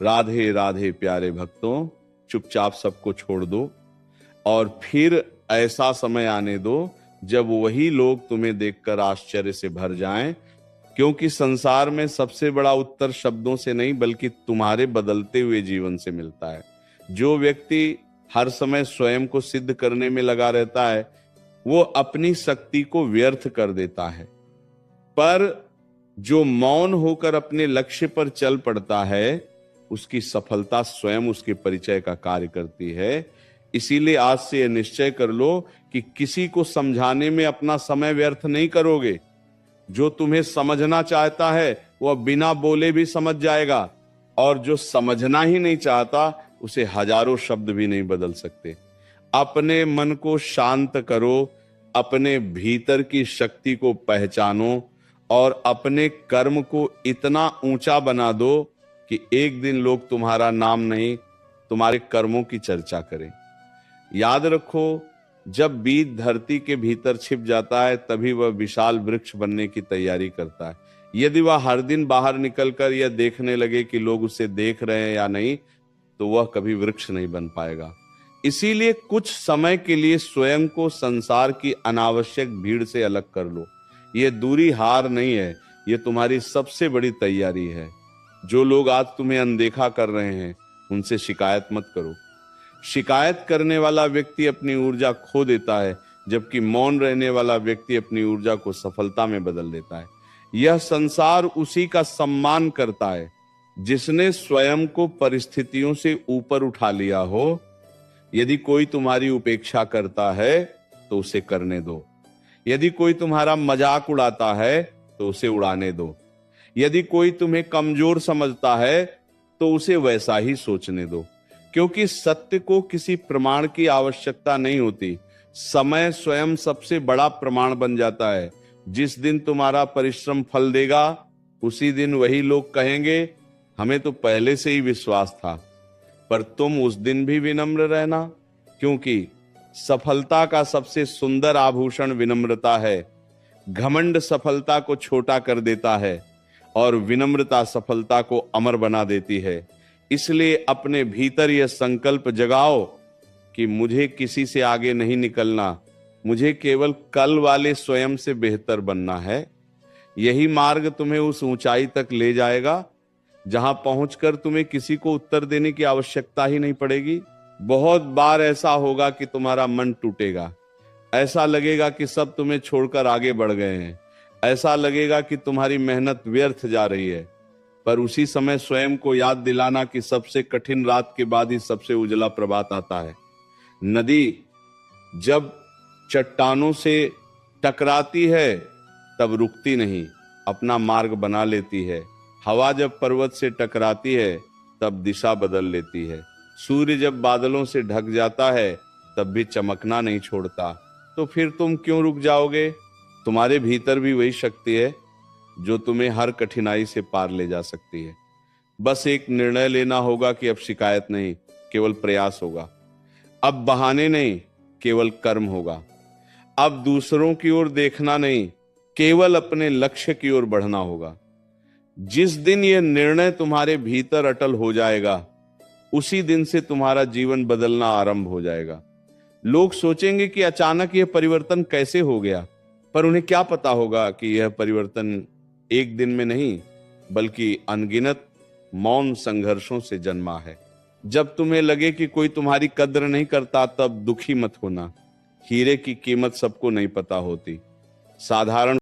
राधे राधे प्यारे भक्तों, चुपचाप सबको छोड़ दो और फिर ऐसा समय आने दो जब वही लोग तुम्हें देखकर आश्चर्य से भर जाएं, क्योंकि संसार में सबसे बड़ा उत्तर शब्दों से नहीं बल्कि तुम्हारे बदलते हुए जीवन से मिलता है। जो व्यक्ति हर समय स्वयं को सिद्ध करने में लगा रहता है वो अपनी शक्ति को व्यर्थ कर देता है, पर जो मौन होकर अपने लक्ष्य पर चल पड़ता है उसकी सफलता स्वयं उसके परिचय का कार्य करती है। इसीलिए आज से यह निश्चय कर लो कि किसी को समझाने में अपना समय व्यर्थ नहीं करोगे। जो तुम्हें समझना चाहता है वह बिना बोले भी समझ जाएगा, और जो समझना ही नहीं चाहता उसे हजारों शब्द भी नहीं बदल सकते। अपने मन को शांत करो, अपने भीतर की शक्ति को पहचानो और अपने कर्म को इतना ऊंचा बना दो कि एक दिन लोग तुम्हारा नाम नहीं तुम्हारे कर्मों की चर्चा करें। याद रखो, जब बीज धरती के भीतर छिप जाता है तभी वह विशाल वृक्ष बनने की तैयारी करता है। यदि वह हर दिन बाहर निकलकर यह देखने लगे कि लोग उसे देख रहे हैं या नहीं, तो वह कभी वृक्ष नहीं बन पाएगा। इसीलिए कुछ समय के लिए स्वयं को संसार की अनावश्यक भीड़ से अलग कर लो। यह दूरी हार नहीं है, यह तुम्हारी सबसे बड़ी तैयारी है। जो लोग आज तुम्हें अनदेखा कर रहे हैं उनसे शिकायत मत करो। शिकायत करने वाला व्यक्ति अपनी ऊर्जा खो देता है, जबकि मौन रहने वाला व्यक्ति अपनी ऊर्जा को सफलता में बदल देता है। यह संसार उसी का सम्मान करता है जिसने स्वयं को परिस्थितियों से ऊपर उठा लिया हो। यदि कोई तुम्हारी उपेक्षा करता है तो उसे करने दो। यदि कोई तुम्हारा मजाक उड़ाता है तो उसे उड़ाने दो। यदि कोई तुम्हें कमजोर समझता है तो उसे वैसा ही सोचने दो, क्योंकि सत्य को किसी प्रमाण की आवश्यकता नहीं होती। समय स्वयं सबसे बड़ा प्रमाण बन जाता है। जिस दिन तुम्हारा परिश्रम फल देगा उसी दिन वही लोग कहेंगे हमें तो पहले से ही विश्वास था। पर तुम उस दिन भी विनम्र रहना, क्योंकि सफलता का सबसे सुंदर आभूषण विनम्रता है। घमंड सफलता को छोटा कर देता है और विनम्रता सफलता को अमर बना देती है। इसलिए अपने भीतर यह संकल्प जगाओ कि मुझे किसी से आगे नहीं निकलना, मुझे केवल कल वाले स्वयं से बेहतर बनना है। यही मार्ग तुम्हें उस ऊंचाई तक ले जाएगा जहां पहुंचकर तुम्हें किसी को उत्तर देने की आवश्यकता ही नहीं पड़ेगी। बहुत बार ऐसा होगा कि तुम्हारा मन टूटेगा, ऐसा लगेगा कि सब तुम्हें छोड़कर आगे बढ़ गए हैं, ऐसा लगेगा कि तुम्हारी मेहनत व्यर्थ जा रही है। पर उसी समय स्वयं को याद दिलाना कि सबसे कठिन रात के बाद ही सबसे उजला प्रभात आता है। नदी जब चट्टानों से टकराती है तब रुकती नहीं, अपना मार्ग बना लेती है। हवा जब पर्वत से टकराती है तब दिशा बदल लेती है। सूर्य जब बादलों से ढक जाता है तब भी चमकना नहीं छोड़ता। तो फिर तुम क्यों रुक जाओगे? तुम्हारे भीतर भी वही शक्ति है जो तुम्हें हर कठिनाई से पार ले जा सकती है। बस एक निर्णय लेना होगा कि अब शिकायत नहीं, केवल प्रयास होगा। अब बहाने नहीं, केवल कर्म होगा। अब दूसरों की ओर देखना नहीं, केवल अपने लक्ष्य की ओर बढ़ना होगा। जिस दिन यह निर्णय तुम्हारे भीतर अटल हो जाएगा उसी दिन से तुम्हारा जीवन बदलना आरंभ हो जाएगा। लोग सोचेंगे कि अचानक यह परिवर्तन कैसे हो गया, पर उन्हें क्या पता होगा कि यह परिवर्तन एक दिन में नहीं बल्कि अनगिनत मौन संघर्षों से जन्मा है। जब तुम्हें लगे कि कोई तुम्हारी कद्र नहीं करता तब दुखी मत होना। हीरे की कीमत सबको नहीं पता होती। साधारण